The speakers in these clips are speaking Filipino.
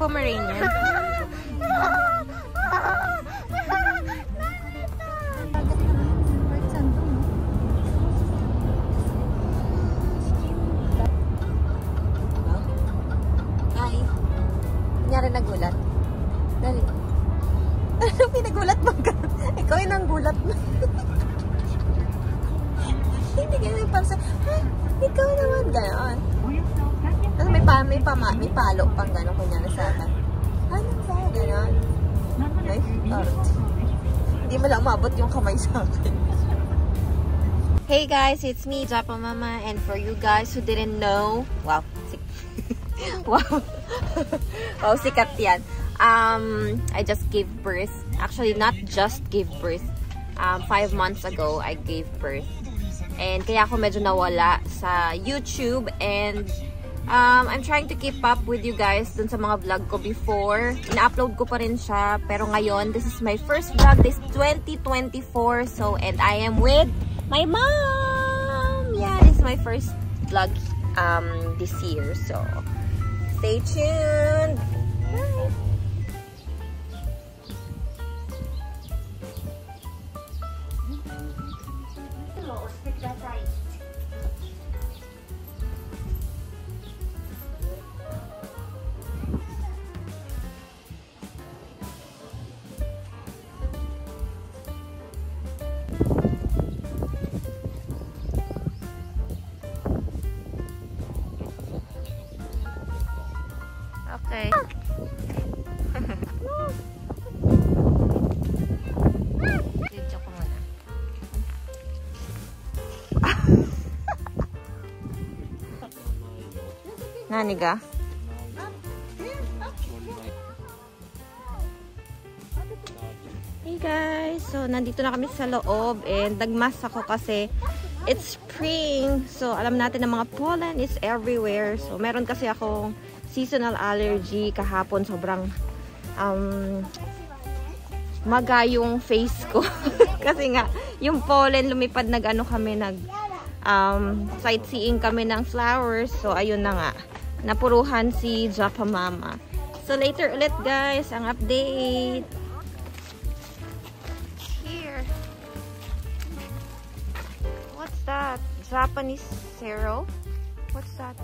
Pomeranian. Hi. Kunyari nagulat. Dali. Ano pinagulat mo ka? Ikaw yung nanggulat mo. Hindi ka nagpansin. Ay, ikaw naman gano'n. Tapos may palo pang gano'n kunyari sa akin. Anong ba? Gano'n? Ay, hindi mo lang umabot yung kamay sa akin. Hey guys, it's me, Japa Mama, and for you guys who didn't know, wow, wow, wow, sikat yan. I just gave birth. Actually, not just gave birth. 5 months ago, I gave birth. And kaya ako medyo nawala sa YouTube. And I'm trying to keep up with you guys dun sa mga vlog ko before. Ina-upload ko pa rin siya. Pero ngayon, this is my first vlog this 2024. So, and I am with my mom. Yeah, this is my first vlog this year. So, stay tuned. Bye. Okay. Video ko muna. Nani ka? Hey guys! So, nandito na kami sa loob and nagmask ako kasi it's spring. So, alam natin na mga pollen is everywhere. So, meron kasi akong seasonal allergy kahapon. Sobrang maga yung face ko. Kasi nga, yung pollen lumipad, kami, sightseeing kami ng flowers. So, ayun na nga. Napuruhan si Japa Mama. So, later ulit guys, ang update. Here. What's that? Japanese Zero? What's that?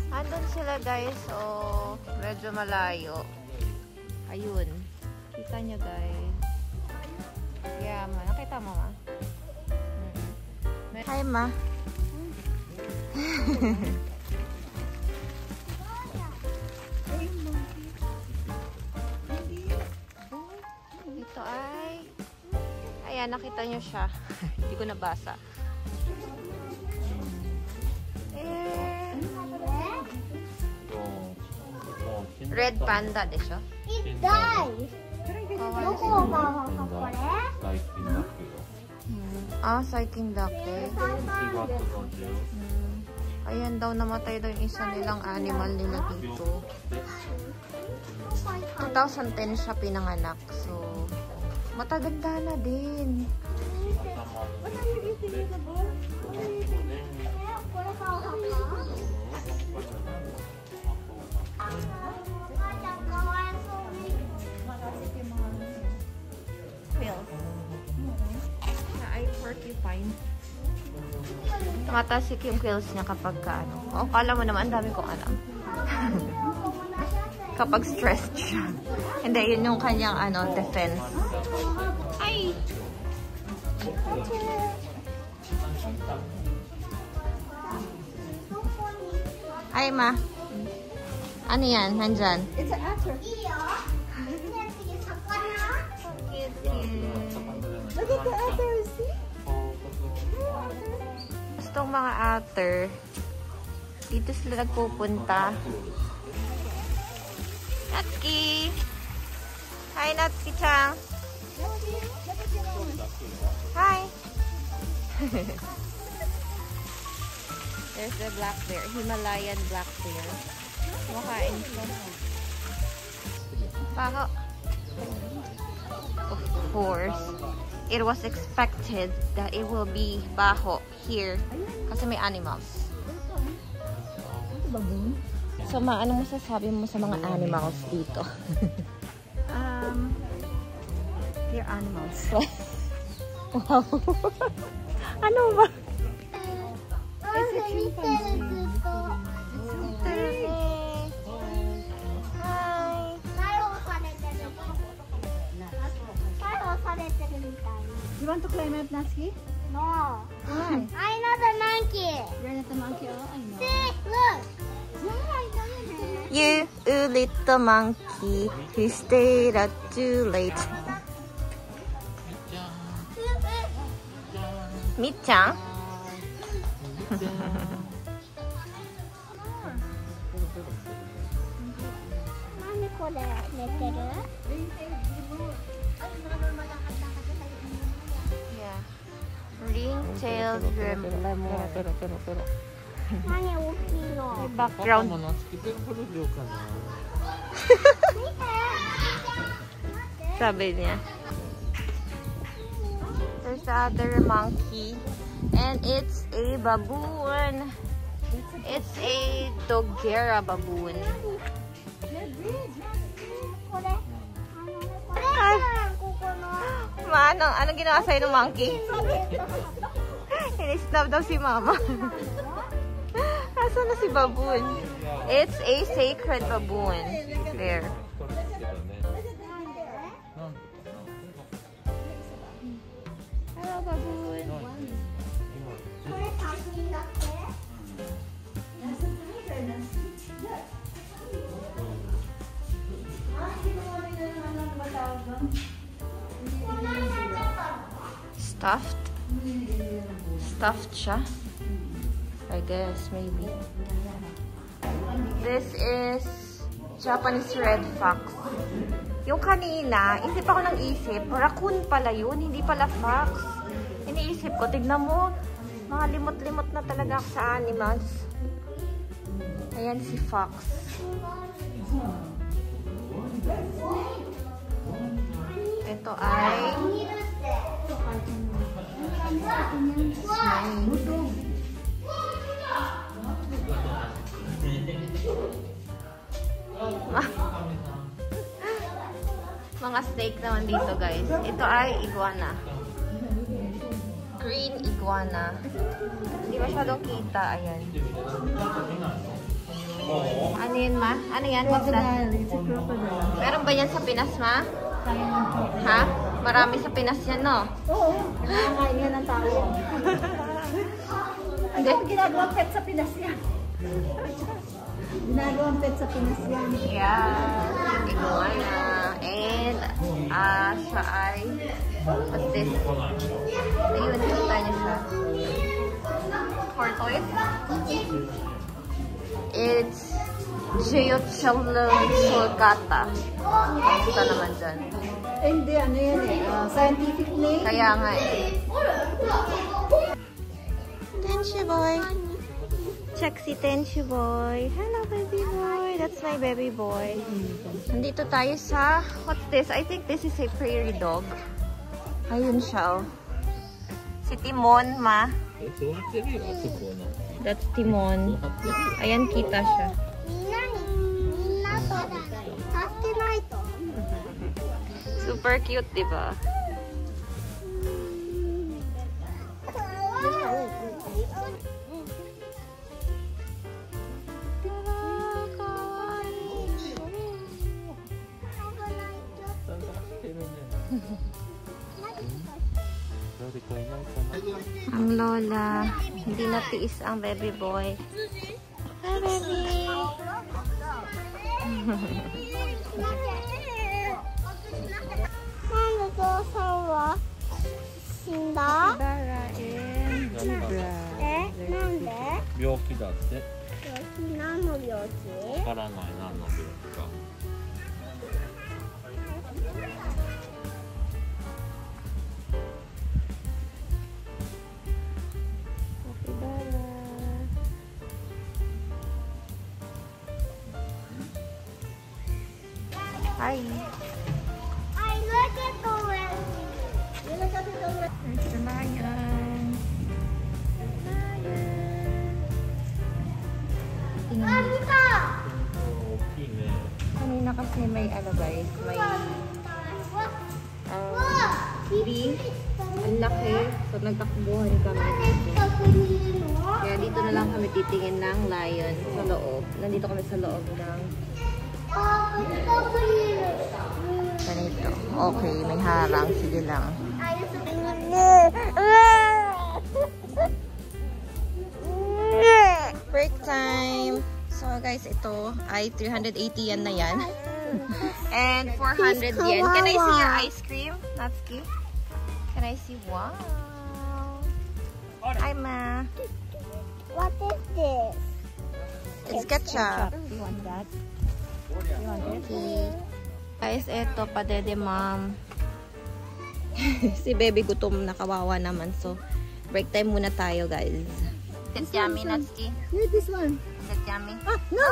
Andun sila guys, so medyo malayo. Ayun. Kita nyo guys. Yeah, ma. Nakita mo ma? Hi ma. Ito ay... Ayan, nakita nyo siya. Hindi ko nabasa. Red panda でしょ? It died. 最近だけ. Ayan daw, namatay daw yung isa nilang animal nila dito. 2010 siya pinanganak. So, mataganda na din. What are you eating in the bowl? Porcupine. Tumatasik yung quills niya kapag ano. Oh, kala mo naman, dami kong alam. Kapag stressed siya. Hindi, yun yung kanyang defense. Ay! Ay, ma. Ano yan? Nandyan? It's an otter. Look at the otter, see? Gustong mga otter, dito sila nagpupunta. Natsuki! Hi, Natsuki-chan! Hi! There's the black bear, Himalayan black bear. Makain siya. Baka, of course, it was expected that it will be baho here kasi may animals. Baboon? So, ano masasabi mo sa mga animals dito? They're animals. Wow. Ano ba? It's a chimpanzee. You want to climb up, Natsuki? No. Why? I'm not a monkey. You're not a monkey? Oh, I know. See, look. You little monkey who stayed up too late. Mi-chan? Yeah. Ring-tailed lemur. Background. Sabi niya. There's the other monkey. And it's a baboon. It's a Dogera baboon. Anong ginawa sa'yo ng monkey? In-snap daw si mama. Asan na si baboon? It's a sacred baboon. There. Hello, baboon. Stuffed siya. I guess, maybe. This is Japanese red fox. Yung kanina, isip ako ng isip, raccoon pala yun, hindi pala fox. Iniisip ko, tignan mo, mga limot-limot na talaga ako sa animals. Ayan si fox. Ito ay mga snake naman dito, guys. Ito ay iguana. Green iguana. Hindi masyadong kita. Ayan. Ano yun, ma? Ano yan? What's that? It's a crocodile. Meron ba yan sa Pinas, ma? Ha? Marami sa Pinas yan, no? Oo. Nakakain yan ng tao. Ano ang ginagawang pet sa Pinas yan? Ginagawang pet sa Pinas yan. Yeah. Iguana. And, siya ay, what's this? Ayun, kita niyo siya. Tortoise. It's Geocelum sulcata. Kita naman dyan. Hindi, ano yan eh. Scientific name. Kaya nga eh. Tenshi boy. Check si Tenshi boy. Hello, baby boy. That's my baby boy. Nandito tayo sa, what's this? I think this is a prairie dog. Ayun siya, oh. Si Timon, ma. That's Timon. Ayan, kita siya. Super cute, diba? Ang lola, hindi natiis ang baby boy. Hi, baby! Capybara and zebra. なんで病気だって何の病気わからない何の病気か Hi! I look at the red. You look at the red. There's the lion. Lion. Tingnan. Ah, Kasi may ano guys, may beef. Ang laki. So nagtakbuhan kami dito. Kaya dito na lang kami titingin ng lion sa loob. Nandito kami sa loob ng ganito. Okay, may harang. Sige lang. Break time! So guys, ito ay 380 yen na yan. And 400 yen. Can I see your ice cream, Natsuki? Can I see? Wow! Hi, Ma. What is this? It's ketchup. You want that? Okay. Guys, ito pa dede mom. Si baby gutom na, kawawa naman. So, break time muna tayo, guys. Is it yummy, Natsuki? Yeah, this one. Is it yummy? Ah, no!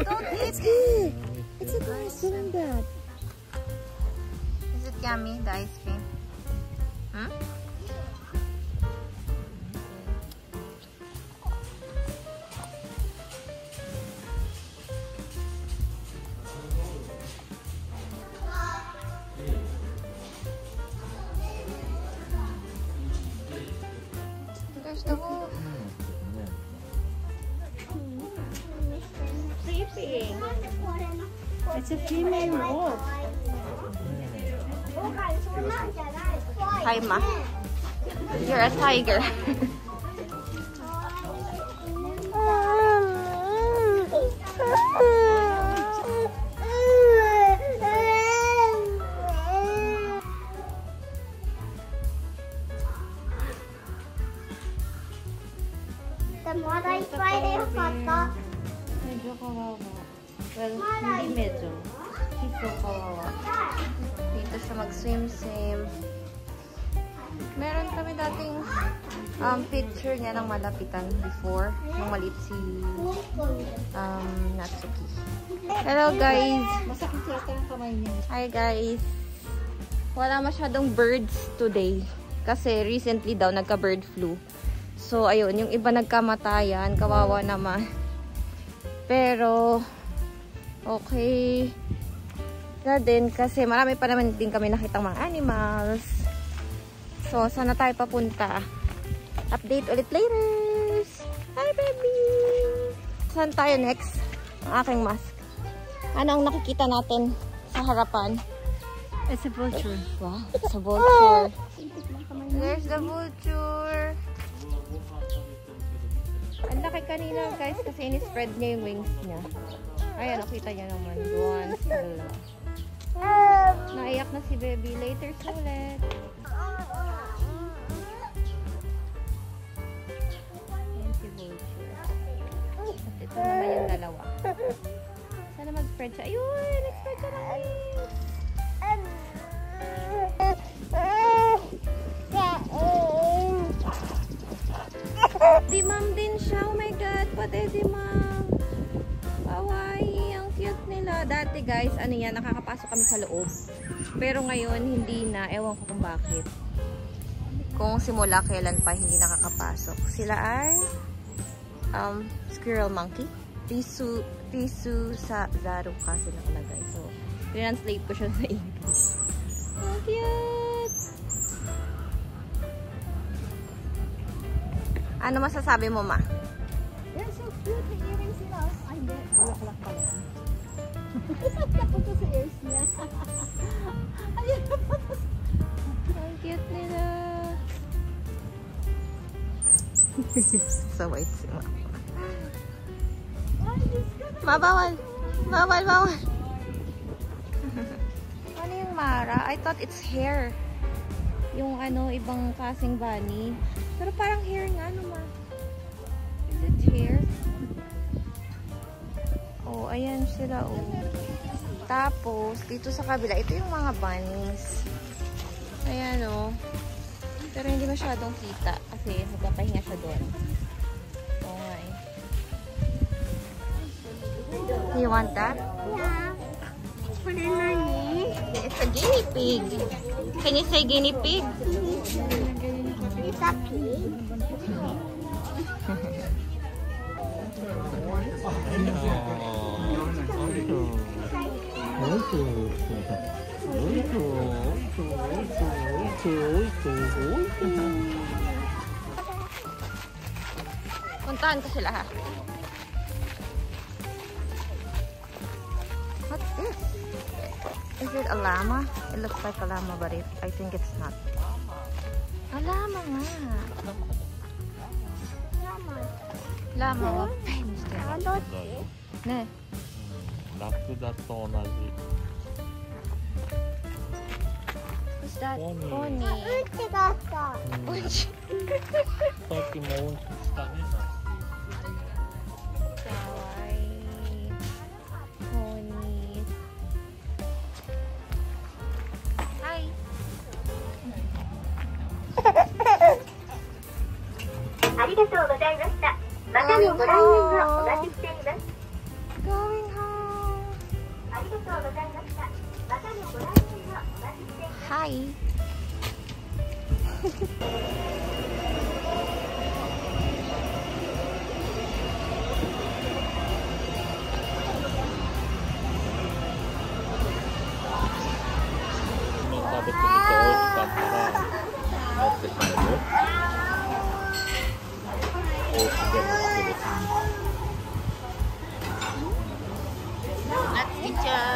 Don't eat It's good. It's a nice one, that. Is it yummy, the ice cream? Hmm? There's the wolf. Sleeping. It's a female wolf. Hi, Ma. You're a tiger. Medyo kawawa. Well, hindi medyo. He's so kawawa. Dito siya mag-swim-swim. Meron kami dating picture niya ng malapitan before. Nung maliit si Natsuki. Hello guys! Masakit yata ang kamay niya. Hi guys! Wala masyadong birds today. Kasi recently daw nagka-bird flu. So ayun, yung iba nagkamatayan. Kawawa naman. Pero okay na din kasi marami pa naman din kami nakitang mga animals. So, saan na tayo papunta? Update ulit later. Hi, baby! Saan tayo next? Ang aking mask. Ano ang nakikita natin sa harapan? It's a vulture. Wow, it's a vulture. There's the vulture. Ang laki kanina guys kasi in-spread niya yung wings niya. Ayan, nakita niya naman. One, dalawa. Naiyak na si baby. Later ulit. Ayan si vulture. At ito naman yung dalawa. Sana mag-spread siya. Ayun! Nag-spread siya ng wings! Di ma'am din siya. Oh my God! Pati di ma'am. Kawaii. Ang cute nila. Dati guys, ano yan, nakakapasok kami sa loob. Pero ngayon, hindi na. Ewan ko kung bakit. Kung simula kailan pa hindi nakakapasok. Sila ay squirrel monkey. Tisu sa Zaro kasi nakalagay. So, translate ko siya sa English. Ang cute! Ano masasabi mo, Ma? They're so cute. May earrings sila. Ay, hindi. Bulaklak pa lang. Napunta sa ears niya. Ayun. Ang cute nila. So white si Ma. Ma, bawal. Bawal, bawal. Ano yung Mara? I thought it's hair. Yung ano, ibang kasing bunny. Pero parang hair nga, ano Ma? Is it hair? Oh, ayan sila, oh. Tapos, dito sa kabila, ito yung mga bunnies. Ayan, oh. Pero hindi masyadong kita kasi nagpapahinga siya doon. Oh, my. You want that? Yeah. Put it money. It's a guinea pig. Can you say guinea pig? It's a pig. Puntahan ko sila ha. What's this? Is it a llama? It looks like a llama, but I think it's not. A llama nga. Llamaはペンしてる。ね。ラクダと同じ。Who's that? ポニー。ポニー。うんちがあった。うんち。さっきもうんちしたね。かわいい。ポニー。はい。ありがとうございました。またのご来園をお待ちしています。Going home. ありがとうございました。またのご来園をお待ちしています。Hi. Let's picture.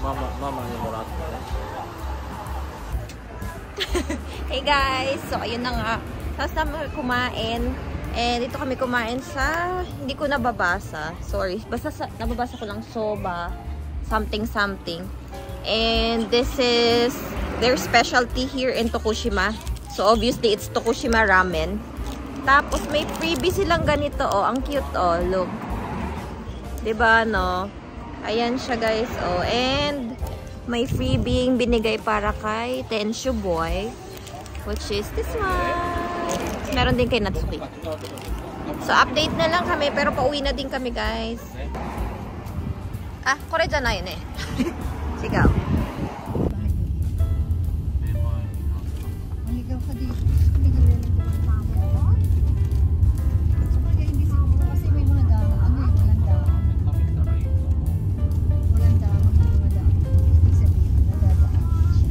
ママにもらって。Hey guys! So, ayun na nga. Tapos naman kumain. And dito kami kumain sa... Hindi ko nababasa. Sorry. Basta nababasa ko lang soba. Something something. And this is their specialty here in Tokushima. So, obviously, it's Tokushima ramen. Tapos, may freebie silang ganito. Oh, ang cute. Oh, look. Diba, no? Ayan siya, guys. Oh, and may freebie binigay para kay Tenshu Boy. Which is this one. Meron din kay Natsuki. So, update na lang kami. Pero pauwi na din kami, guys. Ah, kore janai ne. Sigaw. Maligaw ka dito. Hindi ka rin nagpapamo. So, kaya hindi siguro kasi may mga damo. Ano yung walang damo? Walang damo. Mga damo. Ibig sabihin, nadadaan siya.